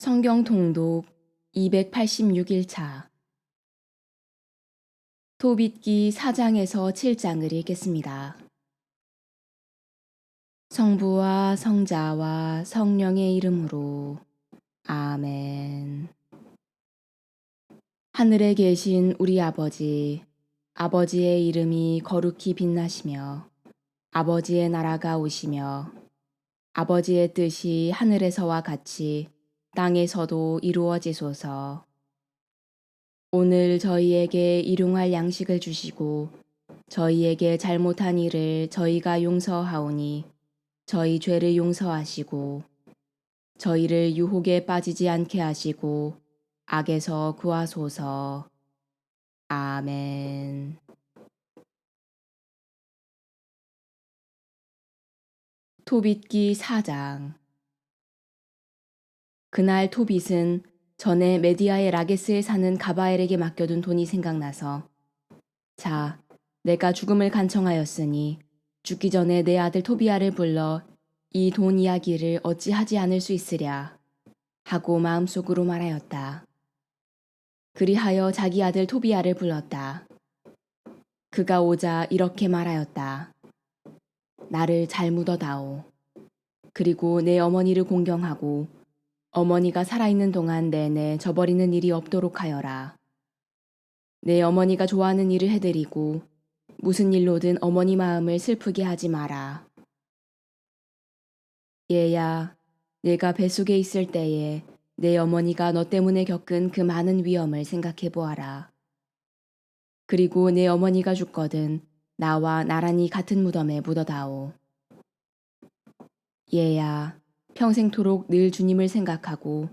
성경 통독 286일차 토빗기 4장에서 7장을 읽겠습니다. 성부와 성자와 성령의 이름으로 아멘. 하늘에 계신 우리 아버지, 아버지의 이름이 거룩히 빛나시며 아버지의 나라가 오시며 아버지의 뜻이 하늘에서와 같이 땅에서도 이루어지소서. 오늘 저희에게 일용할 양식을 주시고 저희에게 잘못한 일을 저희가 용서하오니 저희 죄를 용서하시고 저희를 유혹에 빠지지 않게 하시고 악에서 구하소서. 아멘. 토빗기 4장. 그날 토빗은 전에 메디아의 라게스에 사는 가바엘에게 맡겨둔 돈이 생각나서 자, 내가 죽음을 간청하였으니 죽기 전에 내 아들 토비아를 불러 이 돈 이야기를 어찌하지 않을 수 있으랴 하고 마음속으로 말하였다. 그리하여 자기 아들 토비아를 불렀다. 그가 오자 이렇게 말하였다. 나를 잘 묻어다오. 그리고 내 어머니를 공경하고 어머니가 살아있는 동안 내내 저버리는 일이 없도록 하여라. 내 어머니가 좋아하는 일을 해드리고 무슨 일로든 어머니 마음을 슬프게 하지 마라. 얘야, 내가 뱃속에 있을 때에 내 어머니가 너 때문에 겪은 그 많은 위험을 생각해 보아라. 그리고 내 어머니가 죽거든 나와 나란히 같은 무덤에 묻어다오. 얘야, 평생토록 늘 주님을 생각하고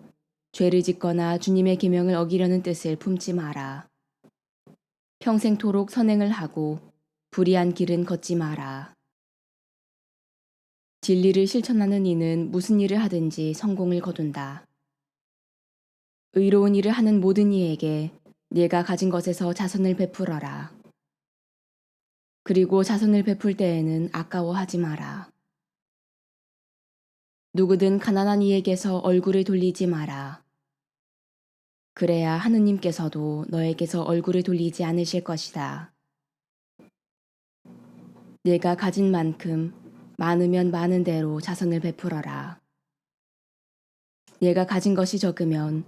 죄를 짓거나 주님의 계명을 어기려는 뜻을 품지 마라. 평생토록 선행을 하고 불의한 길은 걷지 마라. 진리를 실천하는 이는 무슨 일을 하든지 성공을 거둔다. 의로운 일을 하는 모든 이에게 네가 가진 것에서 자선을 베풀어라. 그리고 자선을 베풀 때에는 아까워하지 마라. 누구든 가난한 이에게서 얼굴을 돌리지 마라. 그래야 하느님께서도 너에게서 얼굴을 돌리지 않으실 것이다. 네가 가진 만큼 많으면 많은 대로 자선을 베풀어라. 네가 가진 것이 적으면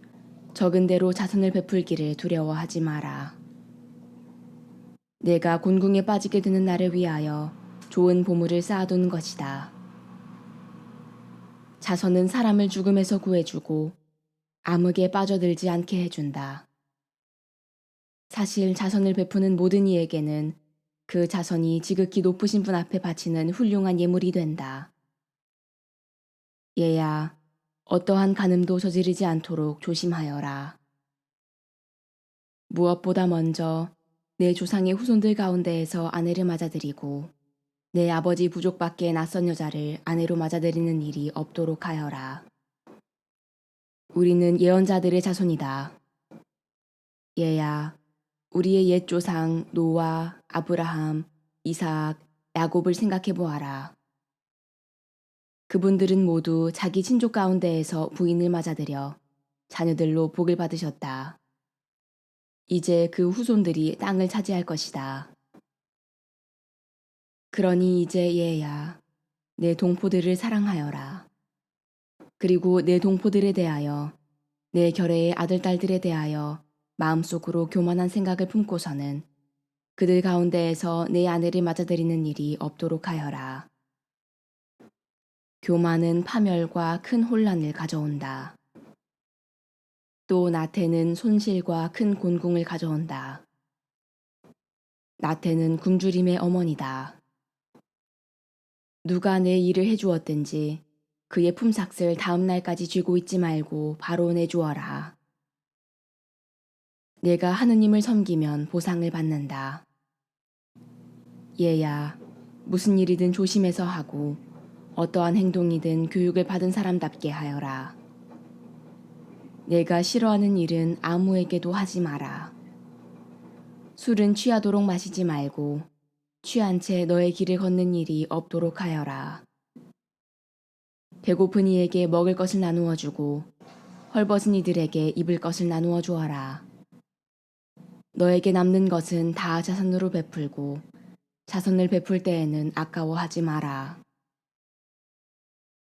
적은 대로 자선을 베풀기를 두려워하지 마라. 내가 곤궁에 빠지게 되는 나를 위하여 좋은 보물을 쌓아두는 것이다. 자선은 사람을 죽음에서 구해주고 암흑에 빠져들지 않게 해준다. 사실 자선을 베푸는 모든 이에게는 그 자선이 지극히 높으신 분 앞에 바치는 훌륭한 예물이 된다. 얘야, 어떠한 간음도 저지르지 않도록 조심하여라. 무엇보다 먼저 내 조상의 후손들 가운데에서 아내를 맞아들이고 내 아버지 부족 밖의 낯선 여자를 아내로 맞아들이는 일이 없도록 하여라. 우리는 예언자들의 자손이다. 얘야, 우리의 옛 조상 노아, 아브라함, 이삭, 야곱을 생각해 보아라. 그분들은 모두 자기 친족 가운데에서 부인을 맞아들여 자녀들로 복을 받으셨다. 이제 그 후손들이 땅을 차지할 것이다. 그러니 이제 얘야, 내 동포들을 사랑하여라. 그리고 내 동포들에 대하여, 내 결애의 아들, 딸들에 대하여 마음속으로 교만한 생각을 품고서는 그들 가운데에서 내 아내를 맞아들이는 일이 없도록 하여라. 교만은 파멸과 큰 혼란을 가져온다. 또 나태는 손실과 큰 곤궁을 가져온다. 나태는 굶주림의 어머니다. 누가 내 일을 해주었든지 그의 품삯을 다음 날까지 쥐고 있지 말고 바로 내주어라. 내가 하느님을 섬기면 보상을 받는다. 얘야, 무슨 일이든 조심해서 하고 어떠한 행동이든 교육을 받은 사람답게 하여라. 내가 싫어하는 일은 아무에게도 하지 마라. 술은 취하도록 마시지 말고 취한 채 너의 길을 걷는 일이 없도록 하여라. 배고픈 이에게 먹을 것을 나누어 주고 헐벗은 이들에게 입을 것을 나누어 주어라. 너에게 남는 것은 다 자선으로 베풀고 자선을 베풀 때에는 아까워하지 마라.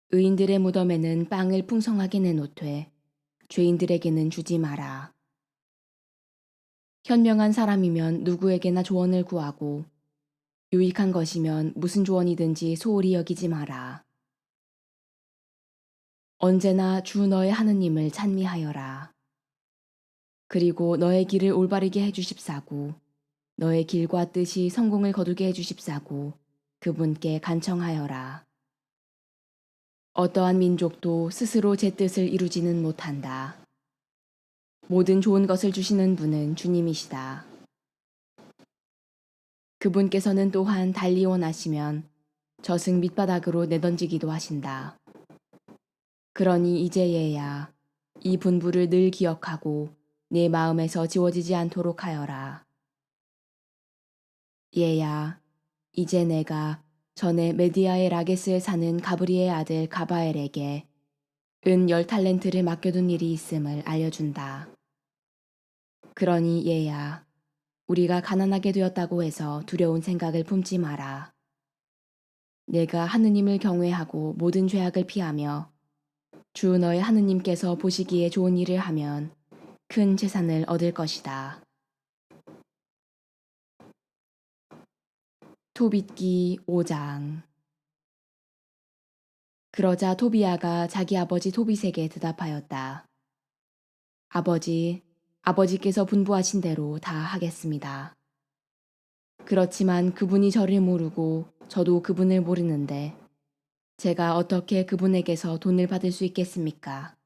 의인들의 무덤에는 빵을 풍성하게 내놓되 죄인들에게는 주지 마라. 현명한 사람이면 누구에게나 조언을 구하고 유익한 것이면 무슨 조언이든지 소홀히 여기지 마라. 언제나 주 너의 하느님을 찬미하여라. 그리고 너의 길을 올바르게 해주십사고 너의 길과 뜻이 성공을 거두게 해주십사고 그분께 간청하여라. 어떠한 민족도 스스로 제 뜻을 이루지는 못한다. 모든 좋은 것을 주시는 분은 주님이시다. 그분께서는 또한 달리 원하시면 저승 밑바닥으로 내던지기도 하신다. 그러니 이제 얘야, 이 분부를 늘 기억하고 내 마음에서 지워지지 않도록 하여라. 얘야, 이제 내가 전에 메디아의 라게스에 사는 가브리의 아들 가바엘에게 은 10달란트를 맡겨둔 일이 있음을 알려준다. 그러니 얘야, 우리가 가난하게 되었다고 해서 두려운 생각을 품지 마라. 내가 하느님을 경외하고 모든 죄악을 피하며 주 너의 하느님께서 보시기에 좋은 일을 하면 큰 재산을 얻을 것이다. 토빗기 5장. 그러자 토비야가 자기 아버지 토빗에게 대답하였다. 아버지께서 분부하신 대로 다 하겠습니다. 그렇지만 그분이 저를 모르고 저도 그분을 모르는데 제가 어떻게 그분에게서 돈을 받을 수 있겠습니까?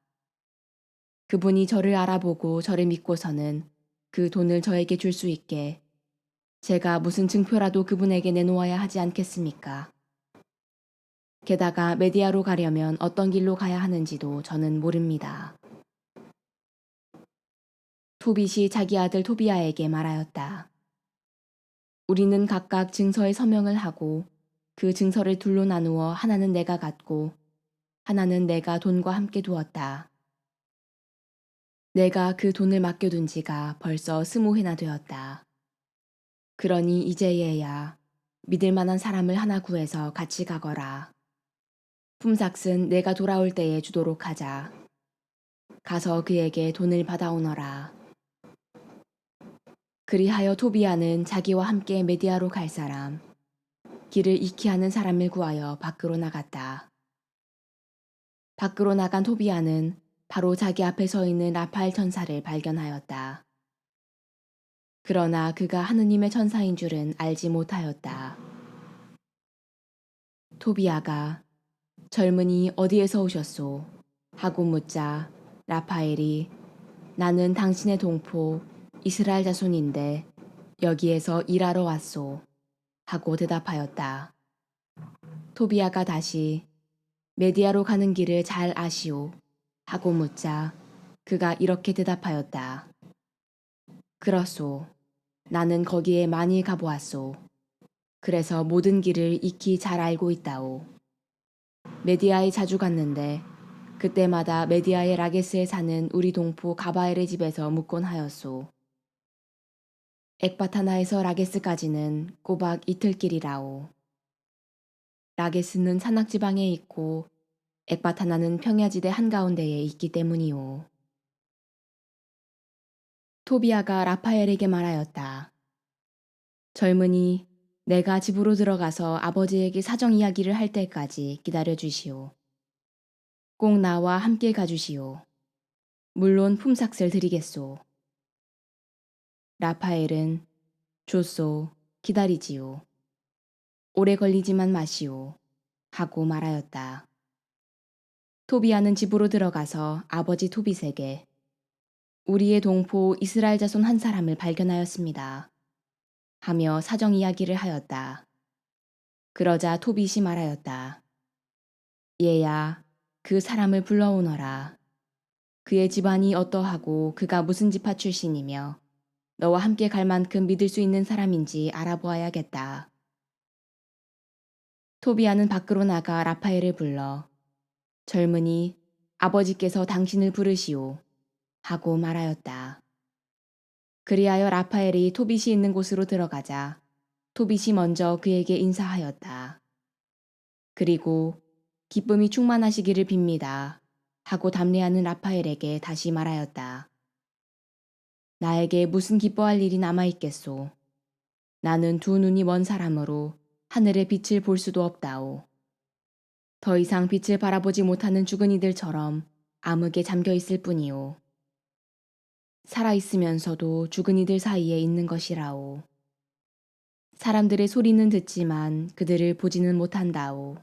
그분이 저를 알아보고 저를 믿고서는 그 돈을 저에게 줄 수 있게 제가 무슨 증표라도 그분에게 내놓아야 하지 않겠습니까? 게다가 메디아로 가려면 어떤 길로 가야 하는지도 저는 모릅니다. 토빗이 자기 아들 토비야에게 말하였다. 우리는 각각 증서에 서명을 하고 그 증서를 둘로 나누어 하나는 내가 갖고 하나는 내가 돈과 함께 두었다. 내가 그 돈을 맡겨둔 지가 벌써 20회나 되었다. 그러니 이제 얘야, 믿을 만한 사람을 하나 구해서 같이 가거라. 품삯은 내가 돌아올 때에 주도록 하자. 가서 그에게 돈을 받아오너라. 그리하여 토비야는 자기와 함께 메디아로 갈 사람, 길을 익히 하는 사람을 구하여 밖으로 나갔다. 밖으로 나간 토비야는 바로 자기 앞에 서 있는 라파엘 천사를 발견하였다. 그러나 그가 하느님의 천사인 줄은 알지 못하였다. 토비야가 젊은이 어디에서 오셨소? 하고 묻자 라파엘이 나는 당신의 동포 이스라엘 자손인데 여기에서 일하러 왔소. 하고 대답하였다. 토비야가 다시 메디아로 가는 길을 잘 아시오. 하고 묻자 그가 이렇게 대답하였다. 그렇소. 나는 거기에 많이 가보았소. 그래서 모든 길을 익히 잘 알고 있다오. 메디아에 자주 갔는데 그때마다 메디아의 라게스에 사는 우리 동포 가바엘의 집에서 묵곤 하였소. 엑바타나에서 라게스까지는 꼬박 이틀길이라오. 라게스는 산악지방에 있고 엑바타나는 평야지대 한가운데에 있기 때문이오. 토비야가 라파엘에게 말하였다. 젊은이, 내가 집으로 들어가서 아버지에게 사정 이야기를 할 때까지 기다려 주시오. 꼭 나와 함께 가주시오. 물론 품삯을 드리겠소. 라파엘은 좋소, 기다리지요. 오래 걸리지만 마시오. 하고 말하였다. 토비야는 집으로 들어가서 아버지 토빗에게 우리의 동포 이스라엘 자손 한 사람을 발견하였습니다. 하며 사정 이야기를 하였다. 그러자 토빗이 말하였다. 얘야, 그 사람을 불러오너라. 그의 집안이 어떠하고 그가 무슨 지파 출신이며 너와 함께 갈 만큼 믿을 수 있는 사람인지 알아보아야겠다. 토비야는 밖으로 나가 라파엘을 불러 젊은이, 아버지께서 당신을 부르시오. 하고 말하였다. 그리하여 라파엘이 토빗이 있는 곳으로 들어가자 토빗이 먼저 그에게 인사하였다. 그리고 기쁨이 충만하시기를 빕니다. 하고 담례하는 라파엘에게 다시 말하였다. 나에게 무슨 기뻐할 일이 남아있겠소. 나는 두 눈이 먼 사람으로 하늘의 빛을 볼 수도 없다오. 더 이상 빛을 바라보지 못하는 죽은 이들처럼 암흑에 잠겨 있을 뿐이오. 살아있으면서도 죽은 이들 사이에 있는 것이라오. 사람들의 소리는 듣지만 그들을 보지는 못한다오.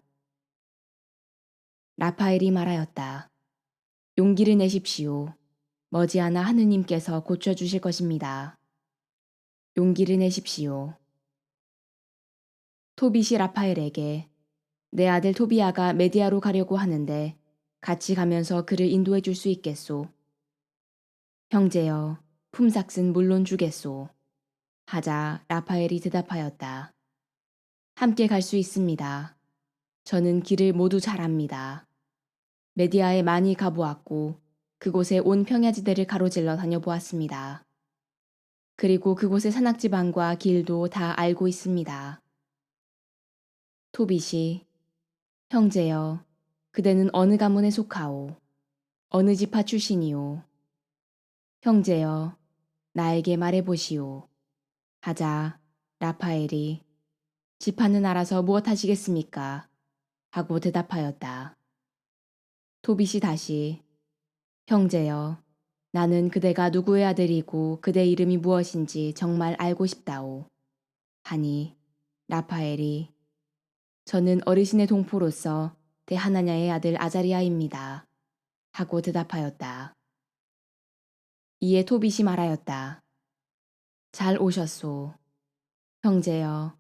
라파엘이 말하였다. 용기를 내십시오. 머지않아 하느님께서 고쳐주실 것입니다. 용기를 내십시오. 토빗이 라파엘에게 내 아들 토비아가 메디아로 가려고 하는데 같이 가면서 그를 인도해 줄 수 있겠소. 형제여, 품삯은 물론 주겠소. 하자 라파엘이 대답하였다. 함께 갈 수 있습니다. 저는 길을 모두 잘 압니다. 메디아에 많이 가보았고 그곳에 온 평야지대를 가로질러 다녀보았습니다. 그리고 그곳의 산악지방과 길도 다 알고 있습니다. 토빗이 형제여, 그대는 어느 가문에 속하오? 어느 지파 출신이오? 형제여, 나에게 말해보시오. 하자 라파엘이 지파는 알아서 무엇 하시겠습니까? 하고 대답하였다. 토빗이 다시 형제여, 나는 그대가 누구의 아들이고 그대 이름이 무엇인지 정말 알고 싶다오. 하니 라파엘이 저는 어르신의 동포로서 대하나냐의 아들 아자리아입니다. 하고 대답하였다. 이에 토빗이 말하였다. 잘 오셨소. 형제여,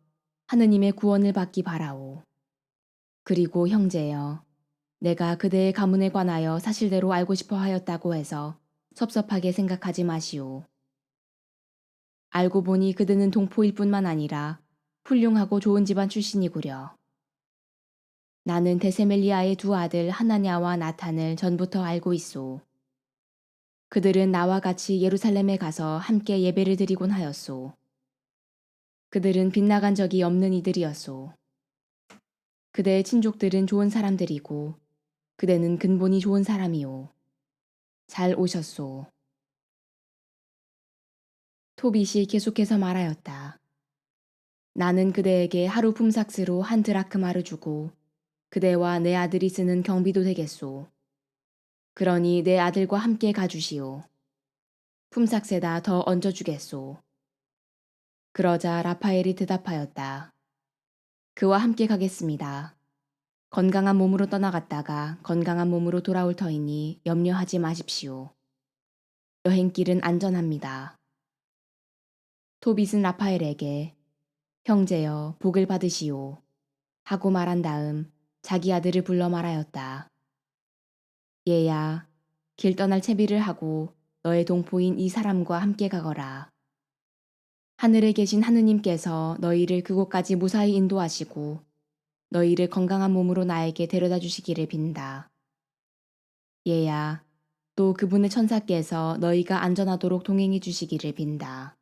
하느님의 구원을 받기 바라오. 그리고 형제여, 내가 그대의 가문에 관하여 사실대로 알고 싶어 하였다고 해서 섭섭하게 생각하지 마시오. 알고 보니 그대는 동포일 뿐만 아니라 훌륭하고 좋은 집안 출신이구려. 나는 데세멜리아의 두 아들 하나냐와 나탄을 전부터 알고 있소. 그들은 나와 같이 예루살렘에 가서 함께 예배를 드리곤 하였소. 그들은 빗나간 적이 없는 이들이었소. 그대의 친족들은 좋은 사람들이고 그대는 근본이 좋은 사람이오. 잘 오셨소. 토빗이 계속해서 말하였다. 나는 그대에게 하루 품삯으로 한 드라크마를 주고 그대와 내 아들이 쓰는 경비도 되겠소. 그러니 내 아들과 함께 가주시오. 품삯에다 더 얹어주겠소. 그러자 라파엘이 대답하였다. 그와 함께 가겠습니다. 건강한 몸으로 떠나갔다가 건강한 몸으로 돌아올 터이니 염려하지 마십시오. 여행길은 안전합니다. 토빗은 라파엘에게 형제여 복을 받으시오. 하고 말한 다음 자기 아들을 불러 말하였다. 얘야, 길 떠날 채비를 하고 너의 동포인 이 사람과 함께 가거라. 하늘에 계신 하느님께서 너희를 그곳까지 무사히 인도하시고 너희를 건강한 몸으로 나에게 데려다 주시기를 빈다. 얘야, 또 그분의 천사께서 너희가 안전하도록 동행해 주시기를 빈다.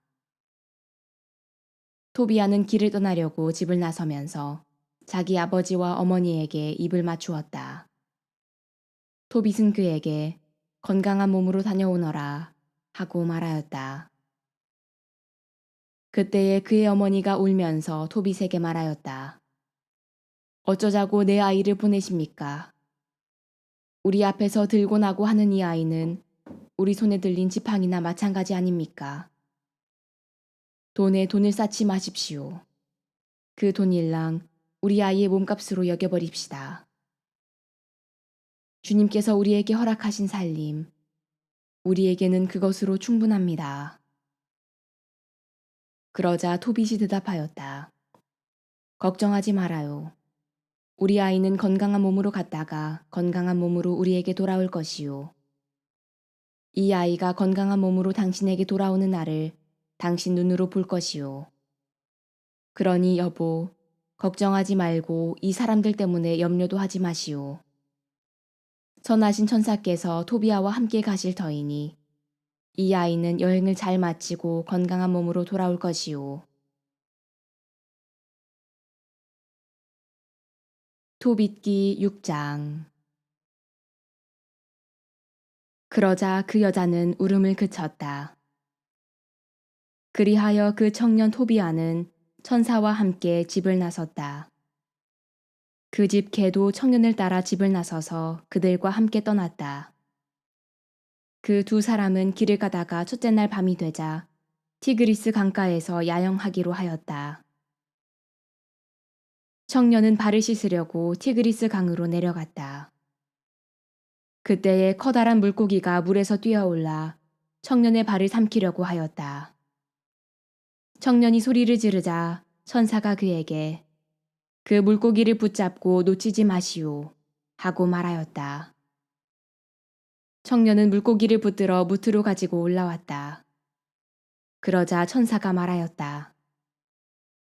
토비아는 길을 떠나려고 집을 나서면서 자기 아버지와 어머니에게 입을 맞추었다. 토빗은 그에게 건강한 몸으로 다녀오너라 하고 말하였다. 그때에 그의 어머니가 울면서 토빗에게 말하였다. 어쩌자고 내 아이를 보내십니까? 우리 앞에서 들고 나고 하는 이 아이는 우리 손에 들린 지팡이나 마찬가지 아닙니까? 돈에 돈을 쌓지 마십시오. 그 돈일랑 우리 아이의 몸값으로 여겨버립시다. 주님께서 우리에게 허락하신 살림, 우리에게는 그것으로 충분합니다. 그러자 토빗이 대답하였다. 걱정하지 말아요. 우리 아이는 건강한 몸으로 갔다가 건강한 몸으로 우리에게 돌아올 것이요. 이 아이가 건강한 몸으로 당신에게 돌아오는 날을 당신 눈으로 볼 것이요. 그러니 여보, 걱정하지 말고 이 사람들 때문에 염려도 하지 마시오. 선하신 천사께서 토비아와 함께 가실 터이니 이 아이는 여행을 잘 마치고 건강한 몸으로 돌아올 것이요. 토빗기 6장. 그러자 그 여자는 울음을 그쳤다. 그리하여 그 청년 토비아는 천사와 함께 집을 나섰다. 그 집 개도 청년을 따라 집을 나서서 그들과 함께 떠났다. 그 두 사람은 길을 가다가 첫째 날 밤이 되자 티그리스 강가에서 야영하기로 하였다. 청년은 발을 씻으려고 티그리스 강으로 내려갔다. 그때에 커다란 물고기가 물에서 뛰어올라 청년의 발을 삼키려고 하였다. 청년이 소리를 지르자 천사가 그에게 그 물고기를 붙잡고 놓치지 마시오 하고 말하였다. 청년은 물고기를 붙들어 무트로 가지고 올라왔다. 그러자 천사가 말하였다.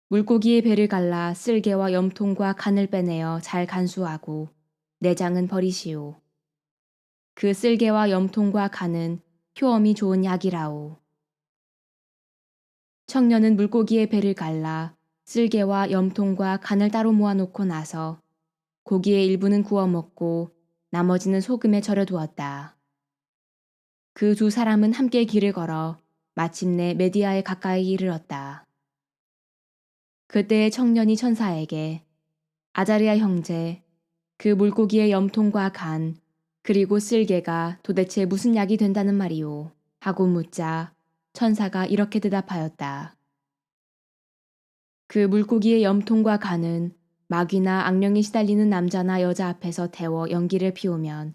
물고기의 배를 갈라 쓸개와 염통과 간을 빼내어 잘 간수하고 내장은 버리시오. 그 쓸개와 염통과 간은 효험이 좋은 약이라오. 청년은 물고기의 배를 갈라 쓸개와 염통과 간을 따로 모아놓고 나서 고기의 일부는 구워 먹고 나머지는 소금에 절여 두었다. 그 두 사람은 함께 길을 걸어 마침내 메디아에 가까이 이르렀다. 그때의 청년이 천사에게 아자리아 형제, 그 물고기의 염통과 간, 그리고 쓸개가 도대체 무슨 약이 된다는 말이오? 하고 묻자 천사가 이렇게 대답하였다. 그 물고기의 염통과 간은 마귀나 악령이 시달리는 남자나 여자 앞에서 태워 연기를 피우면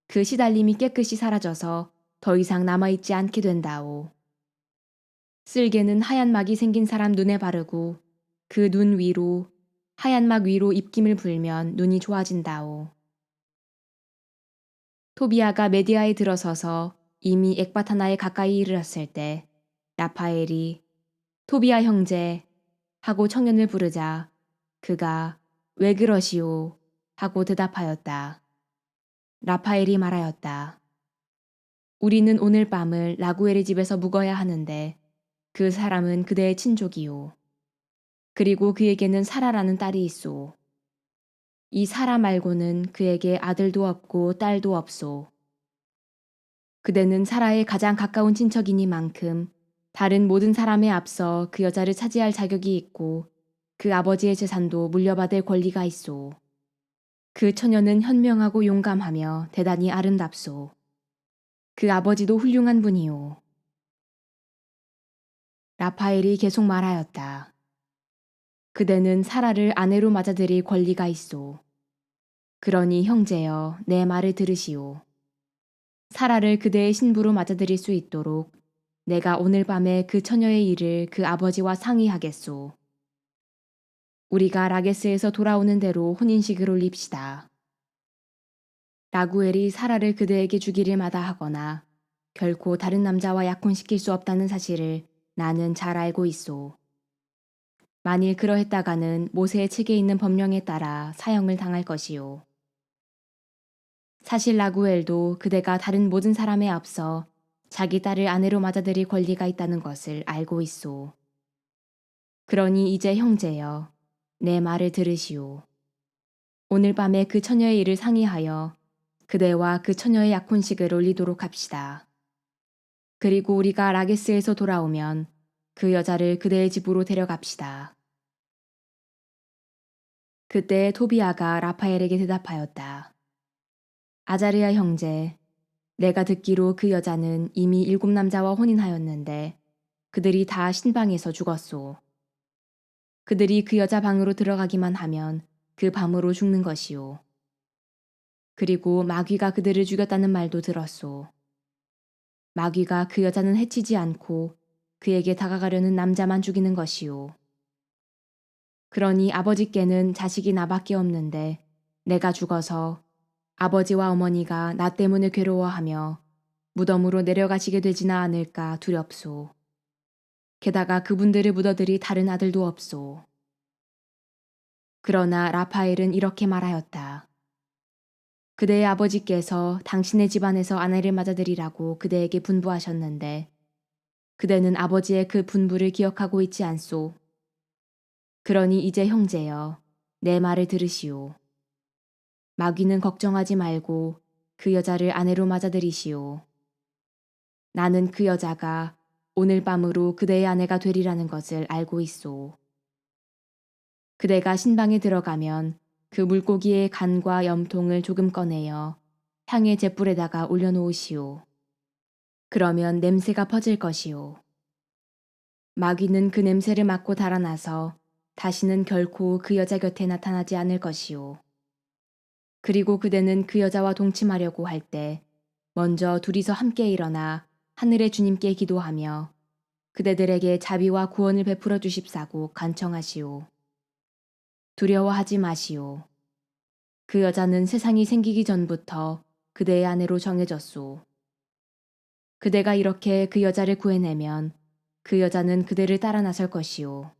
그 시달림이 깨끗이 사라져서 더 이상 남아있지 않게 된다오. 쓸개는 하얀 막이 생긴 사람 눈에 바르고 그 눈 위로 하얀 막 위로 입김을 불면 눈이 좋아진다오. 토비아가 메디아에 들어서서 이미 엑바타나에 가까이 이르렀을 때 라파엘이 토비아 형제 하고 청년을 부르자 그가 왜 그러시오 하고 대답하였다. 라파엘이 말하였다. 우리는 오늘 밤을 라구엘의 집에서 묵어야 하는데 그 사람은 그대의 친족이오. 그리고 그에게는 사라라는 딸이 있소. 이 사라 말고는 그에게 아들도 없고 딸도 없소. 그대는 사라의 가장 가까운 친척이니만큼 다른 모든 사람에 앞서 그 여자를 차지할 자격이 있고 그 아버지의 재산도 물려받을 권리가 있소. 그 처녀는 현명하고 용감하며 대단히 아름답소. 그 아버지도 훌륭한 분이오. 라파엘이 계속 말하였다. 그대는 사라를 아내로 맞아들일 권리가 있소. 그러니 형제여 내 말을 들으시오. 사라를 그대의 신부로 맞아들일 수 있도록 내가 오늘 밤에 그 처녀의 일을 그 아버지와 상의하겠소. 우리가 라게스에서 돌아오는 대로 혼인식을 올립시다. 라구엘이 사라를 그대에게 주기를 마다하거나 결코 다른 남자와 약혼시킬 수 없다는 사실을 나는 잘 알고 있소. 만일 그러했다가는 모세의 책에 있는 법령에 따라 사형을 당할 것이요. 사실 라구엘도 그대가 다른 모든 사람에 앞서 자기 딸을 아내로 맞아들일 권리가 있다는 것을 알고 있소. 그러니 이제 형제여, 내 말을 들으시오. 오늘 밤에 그 처녀의 일을 상의하여 그대와 그 처녀의 약혼식을 올리도록 합시다. 그리고 우리가 라게스에서 돌아오면 그 여자를 그대의 집으로 데려갑시다. 그때 토비아가 라파엘에게 대답하였다. 아자르야 형제, 내가 듣기로 그 여자는 이미 7 남자와 혼인하였는데 그들이 다 신방에서 죽었소. 그들이 그 여자 방으로 들어가기만 하면 그 밤으로 죽는 것이오. 그리고 마귀가 그들을 죽였다는 말도 들었소. 마귀가 그 여자는 해치지 않고 그에게 다가가려는 남자만 죽이는 것이오. 그러니 아버지께는 자식이 나밖에 없는데 내가 죽어서 아버지와 어머니가 나 때문에 괴로워하며 무덤으로 내려가시게 되지나 않을까 두렵소. 게다가 그분들을 묻어들이 다른 아들도 없소. 그러나 라파엘은 이렇게 말하였다. 그대의 아버지께서 당신의 집안에서 아내를 맞아들이라고 그대에게 분부하셨는데 그대는 아버지의 그 분부를 기억하고 있지 않소. 그러니 이제 형제여, 내 말을 들으시오. 마귀는 걱정하지 말고 그 여자를 아내로 맞아들이시오. 나는 그 여자가 오늘 밤으로 그대의 아내가 되리라는 것을 알고 있소. 그대가 신방에 들어가면 그 물고기의 간과 염통을 조금 꺼내어 향의 잿불에다가 올려놓으시오. 그러면 냄새가 퍼질 것이오. 마귀는 그 냄새를 맡고 달아나서 다시는 결코 그 여자 곁에 나타나지 않을 것이오. 그리고 그대는 그 여자와 동침하려고 할 때 먼저 둘이서 함께 일어나 하늘의 주님께 기도하며 그대들에게 자비와 구원을 베풀어 주십사고 간청하시오. 두려워하지 마시오. 그 여자는 세상이 생기기 전부터 그대의 아내로 정해졌소. 그대가 이렇게 그 여자를 구해내면 그 여자는 그대를 따라 나설 것이오.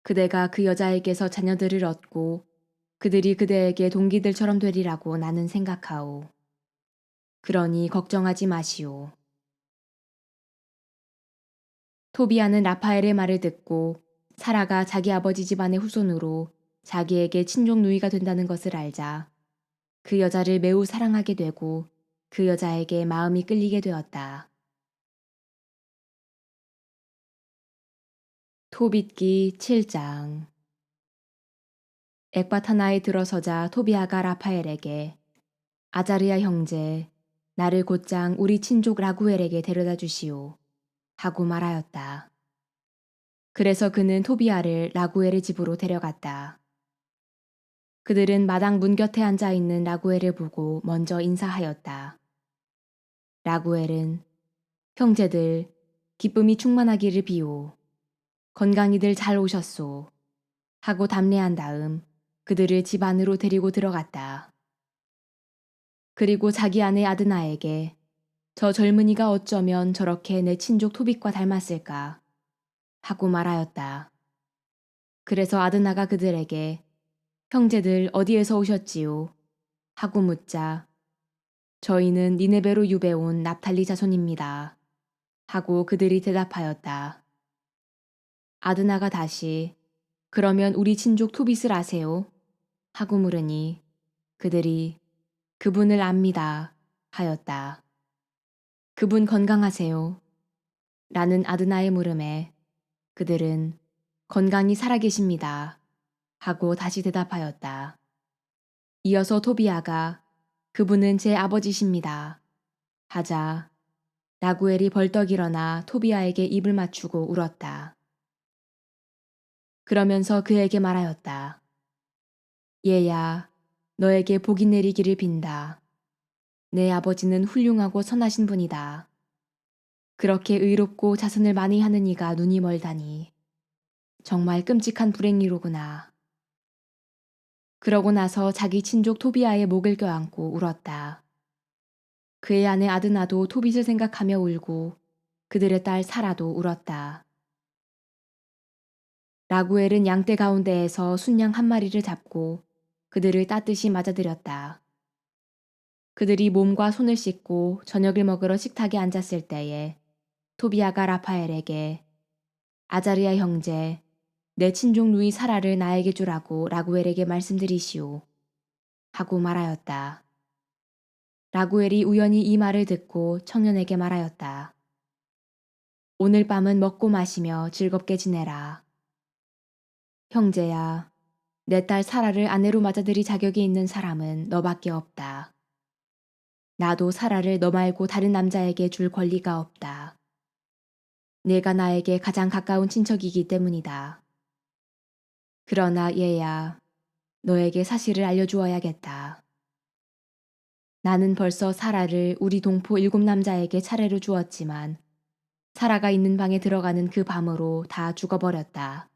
그대가 그 여자에게서 자녀들을 얻고 그들이 그대에게 동기들처럼 되리라고 나는 생각하오. 그러니 걱정하지 마시오. 토비아는 라파엘의 말을 듣고 사라가 자기 아버지 집안의 후손으로 자기에게 친족 누이가 된다는 것을 알자 그 여자를 매우 사랑하게 되고 그 여자에게 마음이 끌리게 되었다. 토빗기 7장. 엑바타나에 들어서자 토비아가 라파엘에게 아자르야 형제, 나를 곧장 우리 친족 라구엘에게 데려다 주시오. 하고 말하였다. 그래서 그는 토비아를 라구엘의 집으로 데려갔다. 그들은 마당 문 곁에 앉아 있는 라구엘을 보고 먼저 인사하였다. 라구엘은 형제들, 기쁨이 충만하기를 비오. 건강히들 잘 오셨소. 하고 답례한 다음 그들을 집 안으로 데리고 들어갔다. 그리고 자기 아내 아드나에게 저 젊은이가 어쩌면 저렇게 내 친족 토빗과 닮았을까 하고 말하였다. 그래서 아드나가 그들에게 형제들 어디에서 오셨지요? 하고 묻자 저희는 니네베로 유배온 납탈리 자손입니다. 하고 그들이 대답하였다. 아드나가 다시 그러면 우리 친족 토빗을 아세요? 하고 물으니 그들이 그분을 압니다. 하였다. 그분 건강하세요? 라는 아드나의 물음에 그들은 건강히 살아계십니다. 하고 다시 대답하였다. 이어서 토비아가 그분은 제 아버지십니다. 하자 라구엘이 벌떡 일어나 토비아에게 입을 맞추고 울었다. 그러면서 그에게 말하였다. 얘야, 너에게 복이 내리기를 빈다. 내 아버지는 훌륭하고 선하신 분이다. 그렇게 의롭고 자선을 많이 하는 이가 눈이 멀다니. 정말 끔찍한 불행이로구나. 그러고 나서 자기 친족 토비아의 목을 껴안고 울었다. 그의 아내 아드나도 토빗을 생각하며 울고 그들의 딸 사라도 울었다. 라구엘은 양떼 가운데에서 순양 한 마리를 잡고 그들을 따뜻이 맞아들였다. 그들이 몸과 손을 씻고 저녁을 먹으러 식탁에 앉았을 때에 토비아가 라파엘에게 아자르야 형제, 내 친족 누이 사라를 나에게 주라고 라구엘에게 말씀드리시오. 하고 말하였다. 라구엘이 우연히 이 말을 듣고 청년에게 말하였다. 오늘 밤은 먹고 마시며 즐겁게 지내라. 형제야, 내 딸 사라를 아내로 맞아들일 자격이 있는 사람은 너밖에 없다. 나도 사라를 너 말고 다른 남자에게 줄 권리가 없다. 내가 나에게 가장 가까운 친척이기 때문이다. 그러나 얘야, 너에게 사실을 알려주어야겠다. 나는 벌써 사라를 우리 동포 7남자에게 차례로 주었지만 사라가 있는 방에 들어가는 그 밤으로 다 죽어버렸다.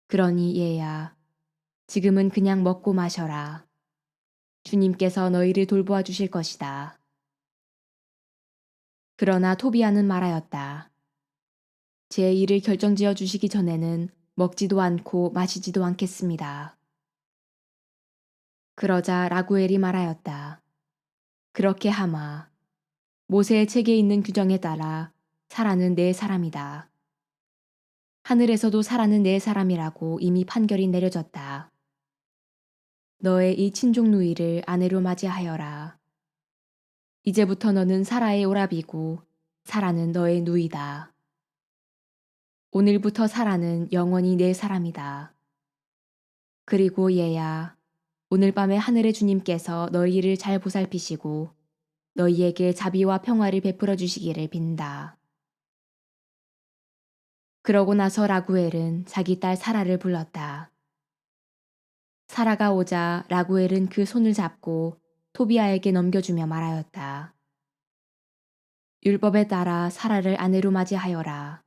그러니 얘야, 지금은 그냥 먹고 마셔라. 주님께서 너희를 돌보아 주실 것이다. 그러나 토비아는 말하였다. 제 일을 결정지어 주시기 전에는 먹지도 않고 마시지도 않겠습니다. 그러자 라구엘이 말하였다. 그렇게 하마. 모세의 책에 있는 규정에 따라 사라는 네 사람이다. 하늘에서도 사라는 네 사람이라고 이미 판결이 내려졌다. 너의 이 친족 누이를 아내로 맞이하여라. 이제부터 너는 사라의 오라비고 사라는 너의 누이다. 오늘부터 사라는 영원히 내 사람이다. 그리고 얘야, 오늘 밤에 하늘의 주님께서 너희를 잘 보살피시고 너희에게 자비와 평화를 베풀어 주시기를 빈다. 그러고 나서 라구엘은 자기 딸 사라를 불렀다. 사라가 오자 라구엘은 그 손을 잡고 토비아에게 넘겨주며 말하였다. 율법에 따라 사라를 아내로 맞이하여라.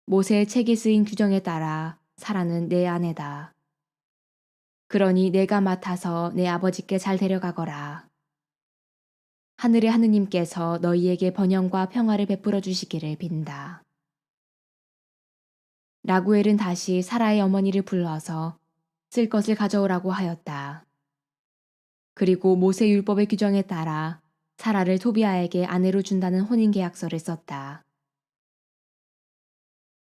모세의 책에 쓰인 규정에 따라 사라는 내 아내다. 그러니 내가 맡아서 내 아버지께 잘 데려가거라. 하늘의 하느님께서 너희에게 번영과 평화를 베풀어 주시기를 빈다. 라구엘은 다시 사라의 어머니를 불러서 쓸 것을 가져오라고 하였다. 그리고 모세 율법의 규정에 따라 사라를 토비아에게 아내로 준다는 혼인계약서를 썼다.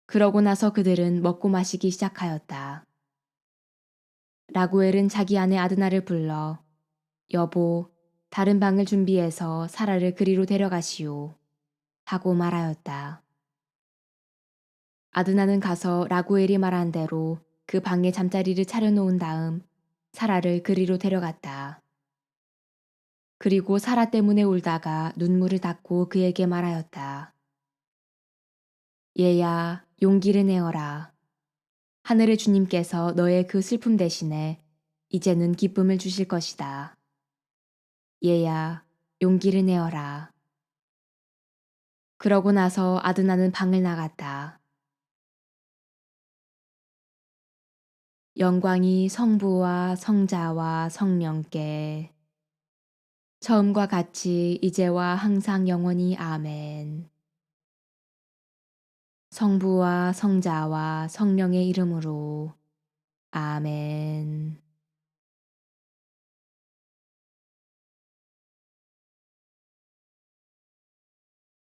그러고 나서 그들은 먹고 마시기 시작하였다. 라구엘은 자기 아내 아드나를 불러 여보, 다른 방을 준비해서 사라를 그리로 데려가시오. 하고 말하였다. 아드나는 가서 라구엘이 말한 대로 그 방에 잠자리를 차려놓은 다음 사라를 그리로 데려갔다. 그리고 사라 때문에 울다가 눈물을 닦고 그에게 말하였다. 얘야, 용기를 내어라. 하늘의 주님께서 너의 그 슬픔 대신에 이제는 기쁨을 주실 것이다. 얘야, 용기를 내어라. 그러고 나서 아드나는 방을 나갔다. 영광이 성부와 성자와 성령께 처음과 같이 이제와 항상 영원히 아멘. 성부와 성자와 성령의 이름으로 아멘.